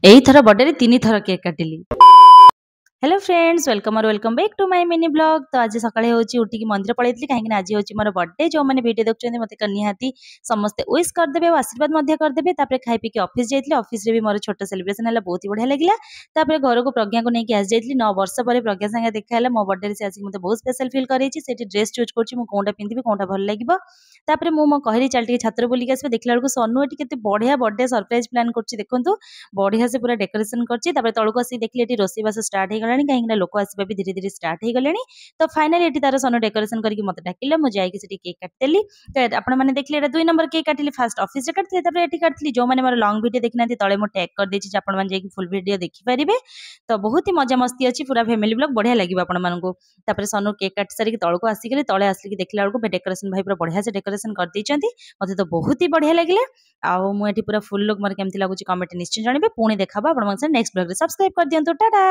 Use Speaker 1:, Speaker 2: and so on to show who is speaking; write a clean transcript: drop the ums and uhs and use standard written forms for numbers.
Speaker 1: एही थर बर्थडे रे 3 थर केक काटिली। हेलो फ्रेंड्स, वेलकम और welcome back to my mini blog. तो आज सकाळे होची उठी मंदिर पळैतली कहीं आज होची मोर बर्थडे। जो मैंने वीडियो देखुछन मते निहाती समस्ते विश कर देबे और आशीर्वाद मध्य कर देबे। तापर खाई पी के ऑफिस जाइतली। ऑफिस रे भी मोर छोट सेलिब्रेशन हला, बहुत ही बढ़िया लागिला। तापर घर को प्रज्ञा को नेकी आस जाइतली। 9 वर्ष परे प्रज्ञा संगे देखा हला। मो बर्थडे रे से आसी मते बहुत स्पेशल फील करैछि। सेठी ड्रेस चूज करछि मु कोनटा पिंदिबे कोनटा भल लागिबो। तापर मु कहली चल टिके छात्र बुलिक आसबे। देखला बेलको सनु एटी केते बढ़िया बर्थडे सरप्राइज प्लान करछि देखंतु। बढ़िया से पूरा डेकोरेशन करछि। तापर तळको आसी देखली एटी रोसी बास स्टार्ट हे गलानी कहीं लोक आसबा भी धीरे धीरे स्टार्ट हो गले। तो फाइनाली एटी तार सन डेकोरेशन करके मत डाकिले। मु जाई कि केक काटदेली। तो आपण मैंने देखले एटा 2 नंबर केक काटिली। फास्ट ऑफिस रे काटथि, तापर एटी काटथि। जो माने मोर लॉन्ग वीडियो देखना तळे मु टैग कर देछि, आपण माने जाई कि फुल वीडियो देखि परिबे। तो बहुत ही मजा मस्ती अछि, पूरा फैमिली ब्लॉग बढ़िया लागिबो आपण मानकू। तापर सनु केक काट सारी तळको आसी गेले। तळे आसली कि देखला बेलको डेकोरेशन भाई पूरा बढ़िया से डेकोरेशन कर दैचंती। मते तो बहुत ही बढ़िया लागिले। आ मु एटी पूरा फुल लुक मोर केमति लागुची कमेंट निश्चय जणिबे। पुणी देखाबो आपण मन से नेक्स्ट ब्लॉग रे। सब्सक्राइब कर दियंतु। टाटा।